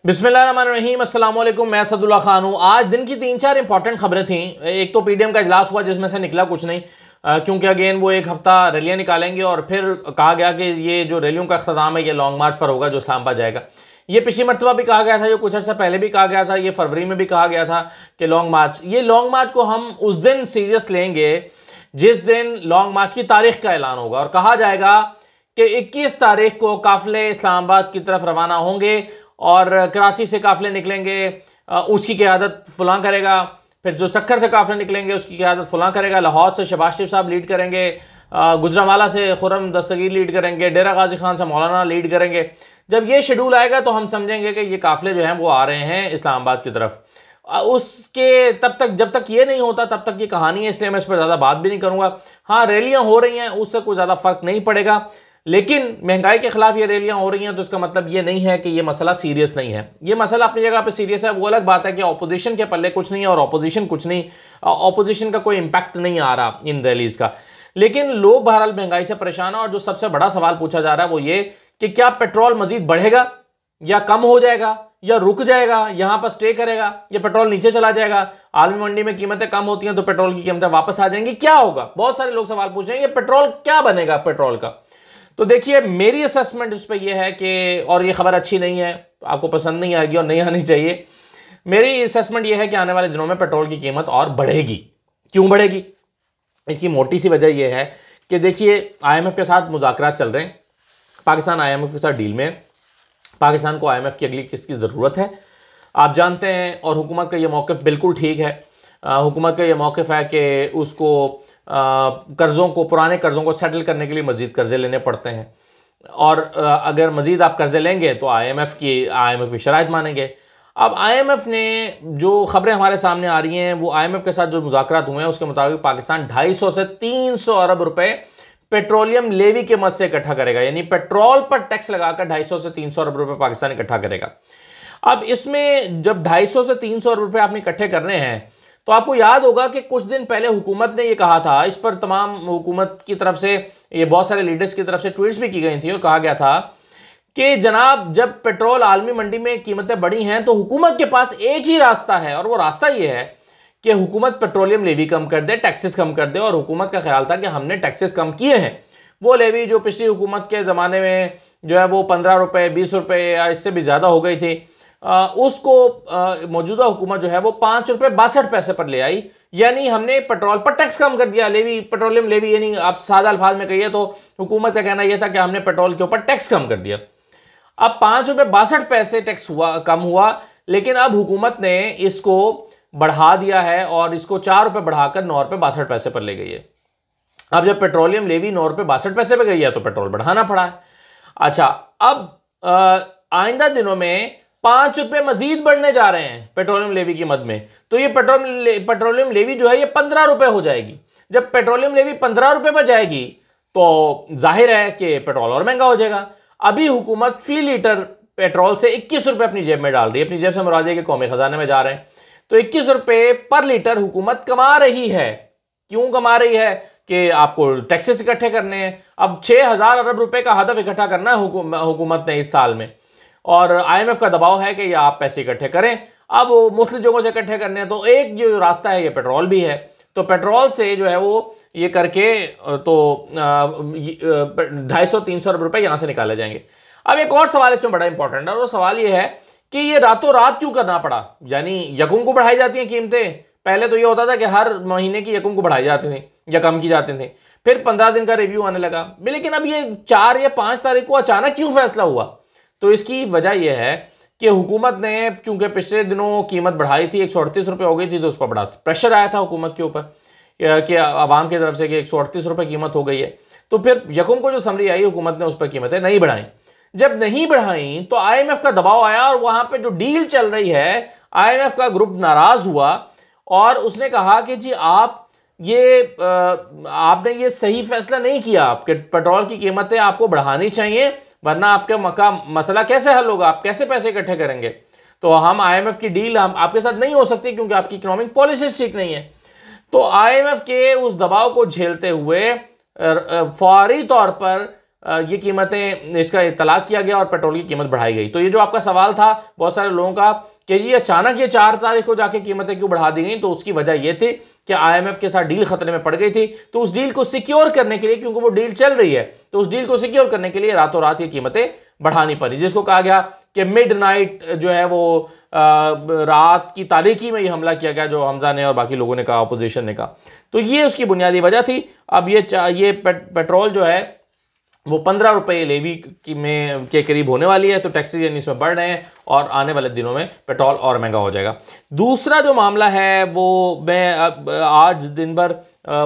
बिस्मिल्लाहिर्रहमानिर्रहीम, अस्सलाम वालेकुम। मैं सदुल्ला खान हूँ। आज दिन की 3-4 इंपॉर्टेंट खबरें थी। एक तो पीडीएम का इजलास हुआ जिसमें से निकला कुछ नहीं, क्योंकि अगेन वो एक हफ्ता रैलियाँ निकालेंगे और फिर कहा गया कि ये जो रैलियों का अख्ताम है ये लॉन्ग मार्च पर होगा जो इस्लामाबाद जाएगा। ये पिछली मरतबा भी कहा गया था, ये कुछ अर्सा पहले भी कहा गया था, ये फरवरी में भी कहा गया था कि लॉन्ग मार्च को हम उस दिन सीरियस लेंगे जिस दिन लॉन्ग मार्च की तारीख का ऐलान होगा और कहा जाएगा कि 21 तारीख को काफिले इस्लामाबाद की तरफ रवाना होंगे और कराची से काफिले निकलेंगे, उसकी क़यादत फलां करेगा। फिर जो सक्खर से काफिले निकलेंगे उसकी क़यादत फलां करेगा। लाहौर से शहबाज शरीफ साहब लीड करेंगे, गुजरांवाला से खुर्रम दस्तगीर लीड करेंगे, डेरा गाजी खान से मौलाना लीड करेंगे। जब ये शेड्यूल आएगा तो हम समझेंगे कि ये काफिले जो हैं वो आ रहे हैं इस्लामाबाद की तरफ। उसके तब तक जब तक ये नहीं होता तब तक ये कहानी है, इसलिए मैं इस पर ज़्यादा बात भी नहीं करूँगा। हाँ, रैलियाँ हो रही हैं, उससे कोई ज़्यादा फ़र्क नहीं पड़ेगा, लेकिन महंगाई के खिलाफ ये रैलियां हो रही हैं तो इसका मतलब ये नहीं है कि ये मसला सीरियस नहीं है। ये मसला अपनी जगह पे सीरियस है। वो अलग बात है कि ऑपोजिशन के पल्ले कुछ नहीं है और ऑपोजिशन कुछ नहीं, ऑपोजिशन का कोई इम्पैक्ट नहीं आ रहा इन रैलीज का। लेकिन लोग बहरहाल महंगाई से परेशान है और जो सबसे बड़ा सवाल पूछा जा रहा है वो ये कि क्या पेट्रोल मजीद बढ़ेगा या कम हो जाएगा या रुक जाएगा, यहां पर स्टे करेगा या पेट्रोल नीचे चला जाएगा। आलमी मंडी में कीमतें कम होती हैं तो पेट्रोल की कीमतें वापस आ जाएंगी, क्या होगा? बहुत सारे लोग सवाल पूछ रहे हैं ये पेट्रोल क्या बनेगा पेट्रोल का। तो देखिए, मेरी असेसमेंट इस पर यह है कि, और ये खबर अच्छी नहीं है, आपको पसंद नहीं आएगी और नहीं आनी चाहिए, मेरी असेसमेंट यह है कि आने वाले दिनों में पेट्रोल की कीमत और बढ़ेगी। क्यों बढ़ेगी? इसकी मोटी सी वजह यह है कि देखिए, आईएमएफ के साथ मुज़ाकरात चल रहे हैं, पाकिस्तान आईएमएफ के साथ डील में। पाकिस्तान को आईएमएफ की अगली किस्त की ज़रूरत है, आप जानते हैं, और हुकूमत का ये मौक़िफ़ बिल्कुल ठीक है। हुकूमत का ये मौक़िफ़ है कि उसको कर्ज़ों को, पुराने कर्ज़ों को सेटल करने के लिए मज़ीद कर्ज़े लेने पड़ते हैं और अगर मज़ीद आप कर्ज़े लेंगे तो आईएमएफ की शराइत मानेंगे। अब आईएमएफ ने जो खबरें हमारे सामने आ रही हैं, वो आईएमएफ के साथ जो मुज़ाकरात हुए हैं उसके मुताबिक पाकिस्तान 250 से 300 अरब रुपए पेट्रोलियम लेवी के मद से इकट्ठा करेगा, यानी पेट्रोल पर टैक्स लगाकर 250 से 300 अरब रुपए पाकिस्तान इकट्ठा करेगा। अब इसमें जब 250 से 300 अरब रुपए आपने इकट्ठे करने हैं तो आपको याद होगा कि कुछ दिन पहले हुकूमत ने ये कहा था, इस पर तमाम हुकूमत की तरफ से, ये बहुत सारे लीडर्स की तरफ से ट्वीट्स भी की गई थी और कहा गया था कि जनाब, जब पेट्रोल आलमी मंडी में कीमतें बढ़ी हैं तो हुकूमत के पास एक ही रास्ता है और वो रास्ता ये है कि हुकूमत पेट्रोलियम लेवी कम कर दे, टैक्सेस कम कर दे। और हुकूमत का ख्याल था कि हमने टैक्सेस कम किए हैं। वो लेवी जो पिछली हुकूमत के ज़माने में जो है वो 15 रुपये 20 रुपये या इससे भी ज़्यादा हो गई थी, उसको मौजूदा हुकूमत जो है वो 5 रुपये 62 पैसे पर ले आई, यानी हमने पेट्रोल पर टैक्स कम कर दिया। लेवी, पेट्रोलियम लेवी, यानी आप सादा अल्फाज में कहिए तो हुकूमत का कहना यह था कि हमने पेट्रोल के ऊपर टैक्स कम कर दिया। अब 5 रुपये 62 पैसे टैक्स कम हुआ, लेकिन अब हुकूमत ने इसको बढ़ा दिया है और इसको 4 रुपये बढ़ाकर 9 रुपये 62 पैसे पर ले गई है। अब जब पेट्रोलियम लेवी 9 रुपये 62 पैसे पर गई है तो पेट्रोल बढ़ाना पड़ा है। अच्छा, अब आइंदा दिनों में 5 रुपये मजीद बढ़ने जा रहे हैं पेट्रोलियम लेवी की मद में, तो ये पेट्रोलियम लेवी जो है ये 15 रुपये हो जाएगी। जब पेट्रोलियम लेवी 15 रुपये पर जाएगी तो जाहिर है कि पेट्रोल और महंगा हो जाएगा। अभी हुकूमत फी लीटर पेट्रोल से 21 रुपये अपनी जेब में डाल रही है, अपनी जेब से मुराद है कि कौमी खजाने में जा रहे हैं। तो 21 रुपये पर लीटर हुकूमत कमा रही है। क्यों कमा रही है? कि आपको टैक्सेस इकट्ठे करने हैं। अब 6000 अरब रुपए का हदफ इकट्ठा करना है हुकूमत ने इस साल में, और आईएमएफ का दबाव है कि ये आप पैसे इकट्ठे करें। अब वो मुख्तलिफ जगहों से इकट्ठे करने हैं, तो एक जो रास्ता है ये पेट्रोल भी है। तो पेट्रोल से जो है वो ये करके तो 250-300 अरब रुपए यहाँ से निकाले जाएंगे। अब एक और सवाल इसमें बड़ा इंपॉर्टेंट है, और वो सवाल ये है कि ये रातों रात क्यों करना पड़ा? यानी यकूम को बढ़ाई जाती हैं कीमतें। पहले तो ये होता था कि हर महीने की यकूम को बढ़ाई जाती थी या कम की जाती थी, फिर 15 दिन का रिव्यू आने लगा। लेकिन अब ये 4 या 5 तारीख को अचानक क्यों फैसला हुआ? तो इसकी वजह यह है कि हुकूमत ने, चूंकि पिछले दिनों कीमत बढ़ाई थी, 138 रुपये हो गई थी, तो उस पर बड़ा प्रेशर आया था हुकूमत के ऊपर कि आवाम की तरफ से कि 138 रुपये कीमत हो गई है। तो फिर यकूम को जो समरी आई, हुकूमत ने उस पर कीमतें नहीं बढ़ाई। जब नहीं बढ़ाई तो आईएमएफ का दबाव आया और वहां पे जो डील चल रही है, आईएमएफ का ग्रुप नाराज हुआ और उसने कहा कि जी आपने ये सही फैसला नहीं किया, आपके पेट्रोल की कीमतें आपको बढ़ानी चाहिए, वरना आपके मसला कैसे हल होगा, आप कैसे पैसे इकट्ठे करेंगे? तो हम आईएमएफ की डील हम आपके साथ नहीं हो सकती क्योंकि आपकी इकोनॉमिक पॉलिसी ठीक नहीं है। तो आईएमएफ के उस दबाव को झेलते हुए फौरी तौर पर ये कीमतें, इसका इतलाक किया गया और पेट्रोल की कीमत बढ़ाई गई। तो ये जो आपका सवाल था बहुत सारे लोगों का कि जी अचानक ये 4 तारीख को जाके कीमतें क्यों बढ़ा दी गई, तो उसकी वजह ये थी कि IMF के साथ डील खतरे में पड़ गई थी। तो उस डील को सिक्योर करने के लिए, क्योंकि वो डील चल रही है, तो उस डील को सिक्योर करने के लिए रातों रात ये कीमतें बढ़ानी पड़ी, जिसको कहा गया कि मिडनाइट जो है वो रात की तारीकी में ये हमला किया गया, जो हमजा ने और बाकी लोगों ने कहा, अपोजिशन ने कहा। तो ये उसकी बुनियादी वजह थी। अब ये पेट्रोल जो है वो 15 रुपये लेवी के करीब होने वाली है, तो टैक्सेस यानी इसमें बढ़ रहे हैं और आने वाले दिनों में पेट्रोल और महंगा हो जाएगा। दूसरा जो मामला है वो मैं आज दिन भर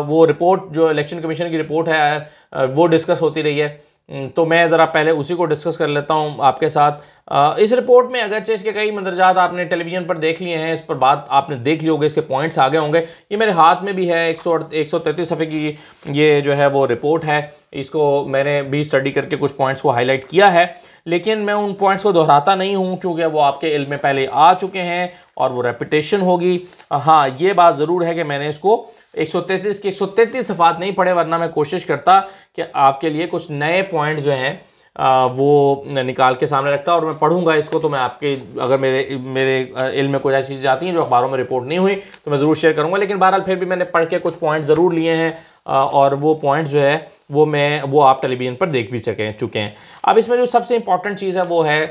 वो रिपोर्ट जो इलेक्शन कमीशन की रिपोर्ट है वो डिस्कस होती रही है, तो मैं ज़रा पहले उसी को डिस्कस कर लेता हूं आपके साथ। इस रिपोर्ट में अगरचे इसके कई मंदरजात आपने टेलीविज़न पर देख लिए हैं, इस पर बात आपने देख ली होगी, इसके पॉइंट्स आगे होंगे। ये मेरे हाथ में भी है, 133 सफ़े की ये जो है वो रिपोर्ट है। इसको मैंने भी स्टडी करके कुछ पॉइंट्स को हाईलाइट किया है, लेकिन मैं उन पॉइंट्स को दोहराता नहीं हूँ क्योंकि वो आपके इल्म में पहले आ चुके हैं और वो रेपिटेशन होगी। हाँ, ये बात ज़रूर है कि मैंने इसको 133 के 133 सफ़ात नहीं पढ़े, वरना मैं कोशिश करता कि आपके लिए कुछ नए पॉइंट जो हैं वो निकाल के सामने रखता और मैं पढ़ूंगा इसको। तो मैं आपके अगर मेरे इल्म में कोई ऐसी चीज़ें आती हैं जो अखबारों में रिपोर्ट नहीं हुई तो मैं ज़रूर शेयर करूंगा, लेकिन बहरहाल फिर भी मैंने पढ़ के कुछ पॉइंट ज़रूर लिए हैं और वो पॉइंट जो है वो आप टेलीविज़न पर देख भी चुके हैं। अब इसमें जो सबसे इंपॉर्टेंट चीज़ है वो है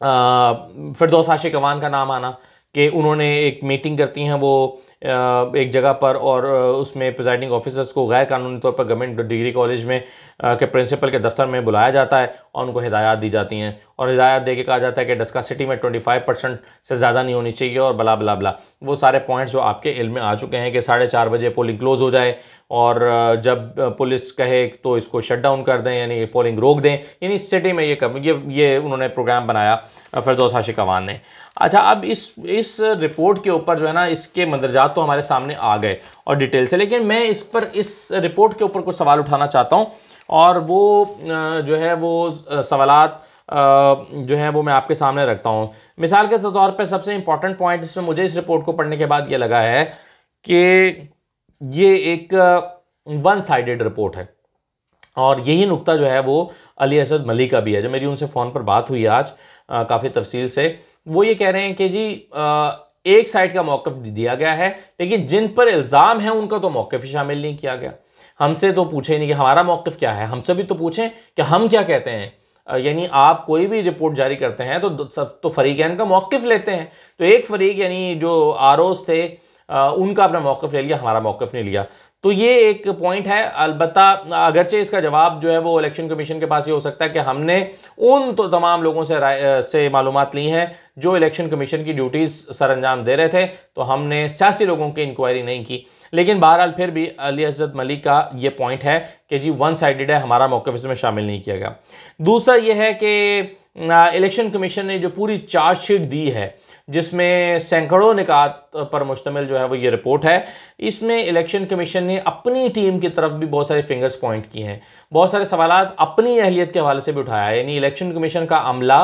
फिरदौस आशिक अवान का नाम आना, कि उन्होंने एक मीटिंग करती हैं वो एक जगह पर और उसमें प्रिजाइडिंग ऑफिसर्स को गैर कानूनी तौर पर गवर्नमेंट डिग्री कॉलेज में के प्रिंसिपल के दफ्तर में बुलाया जाता है और उनको हिदायत दी जाती हैं और हिदायत दे के कहा जाता है कि डस्कासिटी में 25% से ज़्यादा नहीं होनी चाहिए और बला बला बला। वो सारे पॉइंट्स जो आपके इल्म में आ चुके हैं कि 4:30 बजे पोलिंग क्लोज़ हो जाए और जब पुलिस कहे तो इसको शट डाउन कर दें, यानी पोलिंग रोक दें, यानी सिटी में ये उन्होंने प्रोग्राम बनाया फिरदौस आशिक अवान ने। अच्छा, अब इस रिपोर्ट के ऊपर जो है ना, इसके मंदरजात तो हमारे सामने आ गए और डिटेल से, लेकिन मैं इस रिपोर्ट के ऊपर कुछ सवाल उठाना चाहता हूँ और वो जो है वो सवालात जो है वो मैं आपके सामने रखता हूँ। मिसाल के तौर पे सबसे इम्पॉर्टेंट पॉइंट जिसमें मुझे इस रिपोर्ट को पढ़ने के बाद ये लगा है कि ये एक वन साइडेड रिपोर्ट है और यही नुक्ता जो है वो अली असद मलिक का भी है। जो मेरी उनसे फ़ोन पर बात हुई आज काफ़ी तफसील से, वो ये कह रहे हैं कि जी एक साइड का मौक़िफ़ दिया गया है, लेकिन जिन पर इल्ज़ाम है उनका तो मौक़िफ़ ही शामिल नहीं किया गया। हमसे तो पूछे नहीं कि हमारा मौक़िफ़ क्या है, हमसे भी तो पूछें कि हम क्या कहते हैं। यानी आप कोई भी रिपोर्ट जारी करते हैं तो फ़रीक़ैन का मौक़िफ़ लेते हैं। तो एक फ़रीक़ यानी जो आरोज़ थे उनका अपना मौक़िफ़ ले लिया, हमारा मौक़िफ़ नहीं लिया। तो ये एक पॉइंट है। अलबत्ता अगरचे इसका जवाब जो है वो इलेक्शन कमीशन के पास ये हो सकता है कि हमने उन तो तमाम लोगों से मालूमात ली हैं जो इलेक्शन कमीशन की ड्यूटीज़ सर अंजाम दे रहे थे, तो हमने सियासी लोगों की इंक्वायरी नहीं की। लेकिन बहरहाल फिर भी अली असद मलिक का ये पॉइंट है कि जी वन साइडेड है, हमारा मौक़िफ़ इसमें शामिल नहीं किया गया। दूसरा ये है कि इलेक्शन कमीशन ने जो पूरी चार्जशीट दी है जिसमें सैकड़ों निकात पर मुश्तमिल जो है वो ये रिपोर्ट है, इसमें इलेक्शन कमीशन ने अपनी टीम की तरफ भी बहुत सारे फिंगर्स पॉइंट किए हैं, बहुत सारे सवालात अपनी अहलियत के हवाले से भी उठाया है। यानी इलेक्शन कमीशन का अमला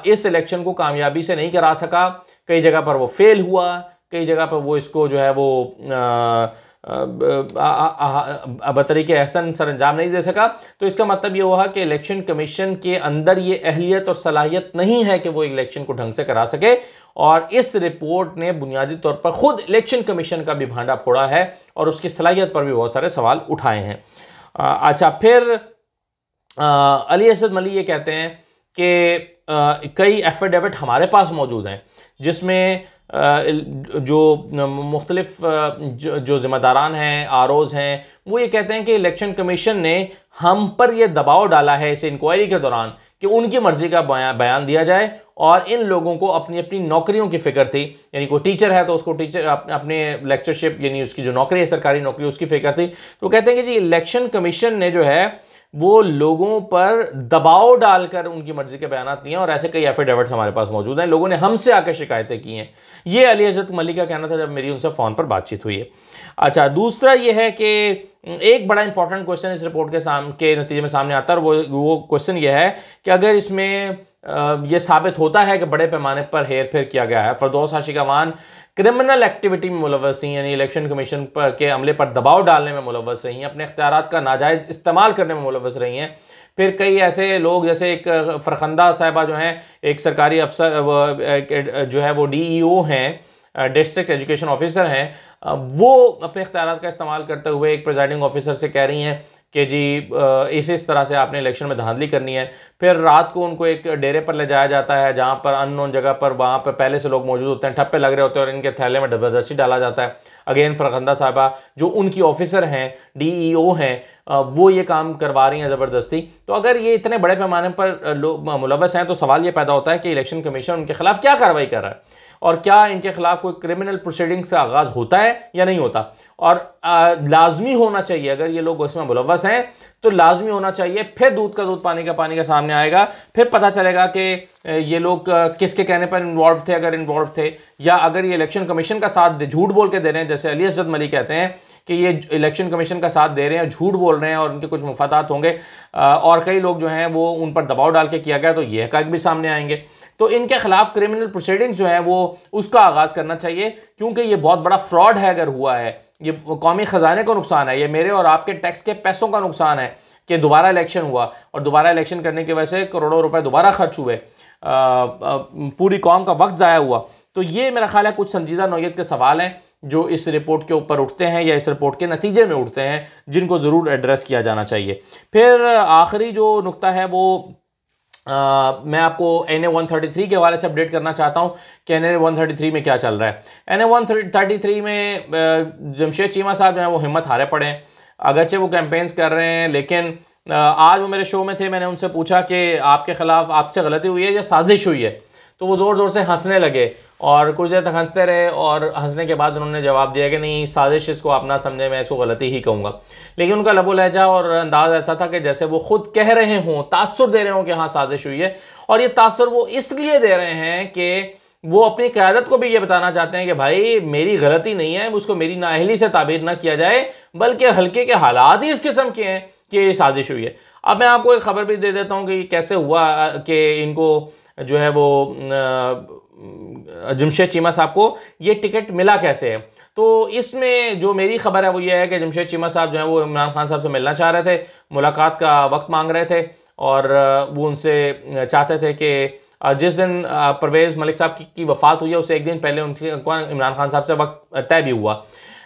इस इलेक्शन को कामयाबी से नहीं करा सका, कई जगह पर वो फेल हुआ, कई जगह पर वो इसको जो है वो बतरीके एहसन सर अंजाम नहीं दे सका। तो इसका मतलब ये हुआ कि इलेक्शन कमीशन के अंदर ये अहलियत और सलाहियत नहीं है कि वो इलेक्शन को ढंग से करा सके, और इस रिपोर्ट ने बुनियादी तौर पर ख़ुद इलेक्शन कमीशन का भी भांडा फोड़ा है और उसकी सलाहियत पर भी बहुत सारे सवाल उठाए हैं। अच्छा, फिर अली असद मलिक ये कहते हैं कि कई एफिडेविट हमारे पास मौजूद हैं जिसमें जो मुख्तलिफ जो ज़िम्मेदारान हैं, आरोज़ हैं, वो ये कहते हैं कि इलेक्शन कमीशन ने हम पर यह दबाव डाला है इस इंक्वायरी के दौरान कि उनकी मर्ज़ी का बयान दिया जाए और इन लोगों को अपनी अपनी नौकरियों की फ़िक्र थी। यानी कोई टीचर है तो उसको टीचर अपने लेक्चरशिप यानी उसकी जो नौकरी है सरकारी नौकरी उसकी फ़िक्र थी। तो कहते हैं कि जी इलेक्शन कमीशन ने जो है वो लोगों पर दबाव डालकर उनकी मर्जी के बयान दिए हैं और ऐसे कई एफिडेविट्स हमारे पास मौजूद हैं, लोगों ने हमसे आकर शिकायतें की हैं। ये अली असद मलिक का कहना था जब मेरी उनसे फ़ोन पर बातचीत हुई है। अच्छा, दूसरा ये है कि एक बड़ा इंपॉर्टेंट क्वेश्चन इस रिपोर्ट के नतीजे में सामने आता है और वो क्वेश्चन ये है कि अगर इसमें ये साबित होता है कि बड़े पैमाने पर हेर फेर किया गया है। फरदौस आशिकवान क्रिमिनल एक्टिविटी में मुलव्वस थी, यानी इलेक्शन कमीशन के अमले पर दबाव डालने में मुलव्वस रही हैं, अपने इख्तियारात का नाजायज़ इस्तेमाल करने में मुलव्वस रही हैं। फिर कई ऐसे लोग जैसे एक फरखंदा साहिबा जो हैं, एक सरकारी अफसर जो है वो DEO हैं, डिस्ट्रिक्ट एजुकेशन ऑफिसर हैं, वो अपने इख्तियारात का इस्तेमाल करते हुए एक प्रिजाइडिंग ऑफिसर से कह रही हैं कि जी इस तरह से आपने इलेक्शन में धांधली करनी है। फिर रात को उनको एक डेरे पर ले जाया जाता है जहाँ पर अननोन जगह पर, वहाँ पर पहले से लोग मौजूद होते हैं, ठप्पे लग रहे होते हैं और इनके थैले में ज़बरदस्ती डाला जाता है। अगेन फरखंदा साहिबा जो उनकी ऑफिसर हैं, DEO हैं, वो ये काम करवा रही हैं ज़बरदस्ती। तो अगर ये इतने बड़े पैमाने पर लोग मुलव्वस हैं तो सवाल ये पैदा होता है कि इलेक्शन कमीशन उनके खिलाफ क्या कार्रवाई कर रहा है और क्या इनके खिलाफ कोई क्रिमिनल प्रोसीडिंग्स का आगाज़ होता है या नहीं होता। और लाजमी होना चाहिए, अगर ये लोग इसमें मुलव्वस हैं तो लाजमी होना चाहिए, फिर दूध का दूध पानी का पानी का सामने आएगा, फिर पता चलेगा कि ये लोग किसके कहने पर इन्वॉल्व थे, अगर इन्वॉल्व थे, या अगर ये इलेक्शन कमीशन का साथ झूठ बोल के दे रहे हैं, जैसे अली असद मलिक कहते हैं कि ये इलेक्शन कमीशन का साथ दे रहे हैं, झूठ बोल रहे हैं और उनके कुछ मुफादात होंगे, और कई लोग जो हैं वो उन पर दबाव डाल के किया गया, तो ये हक़ाइक़ भी सामने आएंगे। तो इनके खिलाफ क्रिमिनल प्रोसीडिंग्स जो है वो उसका आगाज़ करना चाहिए, क्योंकि ये बहुत बड़ा फ्रॉड है। अगर हुआ है, ये कौमी ख़जाने को नुकसान है, ये मेरे और आपके टैक्स के पैसों का नुकसान है कि दोबारा इलेक्शन हुआ और दोबारा इलेक्शन करने की वजह से करोड़ों रुपए दोबारा खर्च हुए, पूरी कौम का वक्त ज़ाया हुआ। तो ये मेरा ख्याल है कुछ संजीदा नौयत के सवाल हैं जो इस रिपोर्ट के ऊपर उठते हैं या इस रिपोर्ट के नतीजे में उठते हैं, जिनको ज़रूर एड्रेस किया जाना चाहिए। फिर आखिरी जो नुक्ता है वो मैं आपको NA-133 के हवाले से अपडेट करना चाहता हूँ कि NA-133 में क्या चल रहा है। NA-133 में जमशेद चीमा साहब जो हैं वो हिम्मत हारे पड़े हैं, अगरचे वो कैंपेन्स कर रहे हैं, लेकिन आज वो मेरे शो में थे, मैंने उनसे पूछा कि आपके ख़िलाफ़ आपसे गलती हुई है या साजिश हुई है, तो वो ज़ोर ज़ोर से हंसने लगे और कुछ देर तक हंसते रहे और हंसने के बाद उन्होंने जवाब दिया कि नहीं, साजिश इसको आप ना समझे, मैं इसको गलती ही कहूँगा। लेकिन उनका लबो लहजा और अंदाज़ ऐसा था कि जैसे वो खुद कह रहे हों, तासुर दे रहे हों कि हाँ साजिश हुई है, और ये तासुर वो इसलिए दे रहे हैं कि वो अपनी क़यादत को भी ये बताना चाहते हैं कि भाई मेरी गलती नहीं है, उसको मेरी नाअहली से ताबीर ना किया जाए, बल्कि हल्के के हालात ही इस किस्म के हैं कि ये साजिश हुई है। अब मैं आपको एक ख़बर भी दे देता हूँ कि कैसे हुआ कि इनको जो है वो जमशेद चीमा साहब को ये टिकट मिला कैसे है। तो इसमें जो मेरी खबर है वो ये है कि जमशेद चीमा साहब जो है वो इमरान खान साहब से मिलना चाह रहे थे, मुलाकात का वक्त मांग रहे थे, और वो उनसे चाहते थे कि जिस दिन परवेज़ मलिक साहब की वफ़ात हुई है उससे एक दिन पहले उनकी इमरान खान साहब से वक्त तय भी हुआ।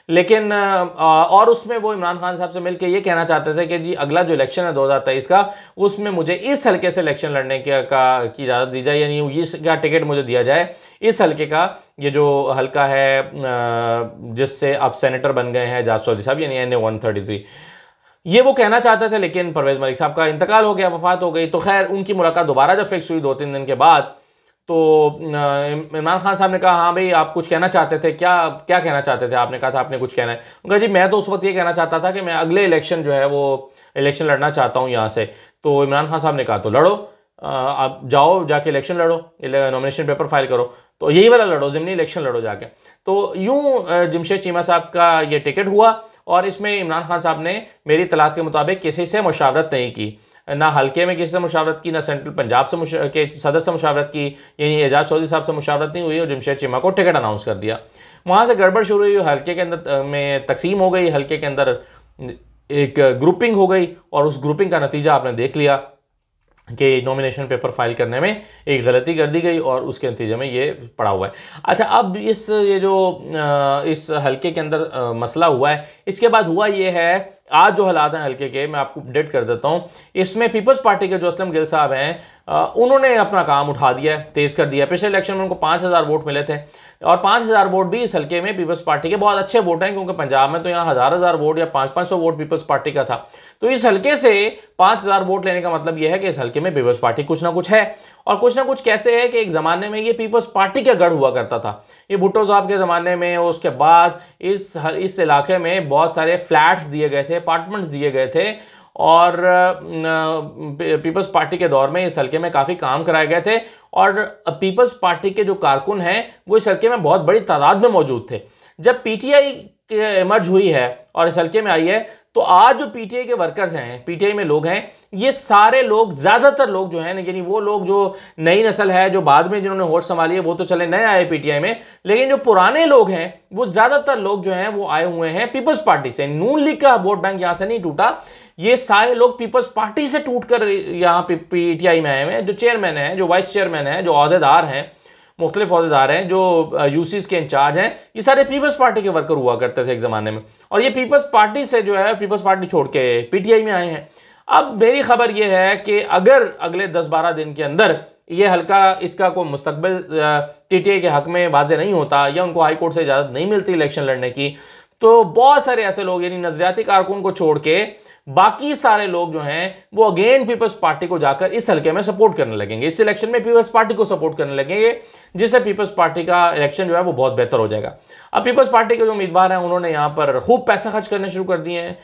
लेकिन और उसमें वो इमरान खान साहब से मिलकर ये कहना चाहते थे कि जी अगला जो इलेक्शन है 2023 का, उसमें मुझे इस हल्के से इलेक्शन लड़ने की इजाज़त दी जाए, यानी इसका टिकट मुझे दिया जाए, इस हल्के का, ये जो हल्का है जिससे अब सेनेटर बन गए हैं एजाज चौधरी साहब, यानी NA-133, ये वो कहना चाहते थे। लेकिन परवेज़ मलिक साहब का इंतकाल हो गया, वफ़ात हो गई। तो खैर उनकी मुलाकात दोबारा जब फिक्स हुई 2-3 दिन के बाद, तो इमरान खान साहब ने कहा हाँ भाई आप कुछ कहना चाहते थे, क्या क्या कहना चाहते थे? आपने कहा था आपने कुछ कहना है। उनका जी मैं तो उस वक्त ये कहना चाहता था कि मैं अगले इलेक्शन जो है वो इलेक्शन लड़ना चाहता हूँ यहाँ से। तो इमरान खान साहब ने कहा तो लड़ो, आप जाओ जाके इलेक्शन लड़ो, नॉमिनेशन पेपर फाइल करो, तो यही वाला लड़ो, ज़िमनी इलेक्शन लड़ो जाके। तो यूँ जमशेद चीमा साहब का ये टिकट हुआ, और इसमें इमरान खान साहब ने मेरी इत्तलात के मुताबिक किसी से मुशावरत नहीं की, ना हल्के में किसी से मुशावरत की, ना सेंट्रल पंजाब से के सदर से मुशावरत की, यानी एजाज चौधरी साहब से मुशावरत नहीं हुई, और जमशेद चीमा को टिकट अनाउंस कर दिया। वहाँ से गड़बड़ शुरू हुई, हल्के के अंदर में तकसीम हो गई, हल्के के अंदर एक ग्रुपिंग हो गई, और उस ग्रुपिंग का नतीजा आपने देख लिया कि नॉमिनेशन पेपर फाइल करने में एक गलती कर दी गई, और उसके नतीजे में ये पड़ा हुआ है। अच्छा, अब इस हल्के के अंदर मसला हुआ है, इसके बाद हुआ ये है, आज जो हालात हैं हल्के के मैं आपको अपडेट कर देता हूँ। इसमें पीपल्स पार्टी के जो असलम गिल साहब हैं, उन्होंने अपना काम उठा दिया, तेज़ कर दिया। पिछले इलेक्शन में उनको 5000 वोट मिले थे, और 5000 वोट भी इस हल्के में पीपल्स पार्टी के बहुत अच्छे वोट हैं, क्योंकि पंजाब में तो यहाँ हज़ार वोट या 500 वोट पीपल्स पार्टी का था। तो इस हल्के से 5000 वोट लेने का मतलब यह है कि इस हल्के में पीपल्स पार्टी कुछ ना कुछ है, और कुछ ना कुछ कैसे है कि एक ज़माने में ये पीपल्स पार्टी का गढ़ हुआ करता था, ये भुट्टो साहब के ज़माने में। उसके बाद इस इलाके में बहुत सारे फ्लैट्स दिए गए थे, अपार्टमेंट्स दिए गए थे, और पीपल्स पार्टी के दौर में इस हल्के में काफ़ी काम कराए गए थे, और पीपल्स पार्टी के जो कारकुन हैं वो इस हल्के में बहुत बड़ी तादाद में मौजूद थे। जब PTI इमर्ज हुई है और इस हल्के में आई है, तो आज जो पीटीआई के वर्कर्स हैं, पीटीआई में लोग हैं, ये सारे लोग, ज्यादातर लोग जो हैं, यानी वो लोग जो नई नस्ल है, जो बाद में जिन्होंने होश संभाली है, वो तो चले नए आए पीटीआई में, लेकिन जो पुराने लोग हैं वो ज्यादातर लोग जो हैं वो आए हुए हैं पीपल्स पार्टी से। नून लीग का वोट बैंक यहां से नहीं टूटा, ये सारे लोग पीपल्स पार्टी से टूटकर यहां पीटीआई में आए हुए हैं। जो चेयरमैन है, जो वाइस चेयरमैन है, जो ओहदेदार हैं, मुख्तलिफ ओहदेदार हैं, जो यूसीज के इंचार्ज हैं, ये सारे पीपल्स पार्टी के वर्कर हुआ करते थे एक ज़माने में, और ये पीपल्स पार्टी से जो है, पीपल्स पार्टी छोड़ के पीटीआई में आए हैं। अब मेरी खबर ये है कि अगर अगले 10-12 दिन के अंदर ये हल्का, इसका कोई मुस्तकबिल पीटीआई के हक में वाजे नहीं होता, या उनको हाई कोर्ट से इजाज़त नहीं मिलती इलेक्शन लड़ने की, तो बहुत सारे ऐसे लोग, यानी नजरियाती कारकुन को छोड़ के बाकी सारे लोग जो हैं वो अगेन पीपल्स पार्टी को जाकर इस हल्के में सपोर्ट करने लगेंगे, इस इलेक्शन में पीपल्स पार्टी को सपोर्ट करने लगेंगे, जिससे पीपल्स पार्टी का इलेक्शन जो है वो बहुत बेहतर हो जाएगा। अब पीपल्स पार्टी के जो उम्मीदवार हैं उन्होंने यहाँ पर खूब पैसा खर्च करने शुरू कर दिए हैं।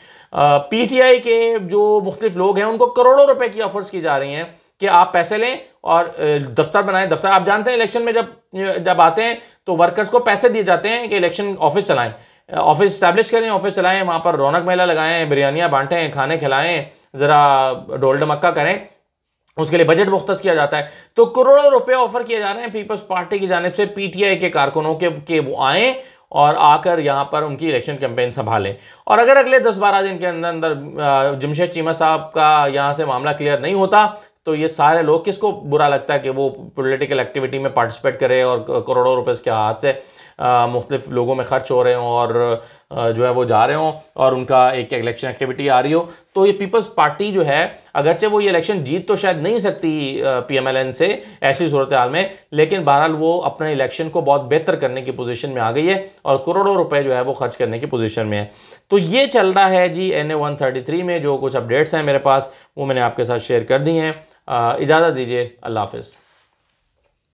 पीटीआई के जो मुख्तलिफ लोग हैं उनको करोड़ों रुपए की ऑफर्स की जा रही हैं कि आप पैसे लें और दफ्तर बनाएं। दफ्तर, आप जानते हैं इलेक्शन में जब आते हैं तो वर्कर्स को पैसे दिए जाते हैं कि इलेक्शन ऑफिस चलाएं, ऑफिस स्टैब्लिश करें, ऑफिस चलाएं, वहाँ पर रौनक मेला लगाएं, बिरयानियाँ बांटें, खाने खिलाएं, ज़रा ढोल ढमक्का करें, उसके लिए बजट मुख्तस किया जाता है। तो करोड़ों रुपए ऑफर किए जा रहे हैं पीपल्स पार्टी की जानिब से पीटीआई के कारकुनों के वो आएँ और आकर यहाँ पर उनकी इलेक्शन कैंपेन संभालें। और अगर अगले 10-12 दिन के अंदर अंदर जमशेद चीमा साहब का यहाँ से मामला क्लियर नहीं होता, तो ये सारे लोग, किसको बुरा लगता है कि वो पॉलिटिकल एक्टिविटी में पार्टिसिपेट करे और करोड़ों रुपए इसके हाथ से मुख्तलिफ लोगों में खर्च हो रहे हों और जो है वो जा रहे हों और उनका एक इलेक्शन एक्टिविटी आ रही हो। तो ये पीपल्स पार्टी जो है, अगरचे वो ये इलेक्शन जीत तो शायद नहीं सकती पीएमएलएन से ऐसी सूरत हाल में, लेकिन बहरहाल वो अपने इलेक्शन को बहुत बेहतर करने की पोजीशन में आ गई है और करोड़ों रुपए जो है वो खर्च करने की पोजीशन में है। तो ये चल रहा है जी NA 133 में जो कुछ अपडेट्स हैं मेरे पास, वो मैंने आपके साथ शेयर कर दी हैं। इजाज़त दीजिए, अल्लाह हाफिज़।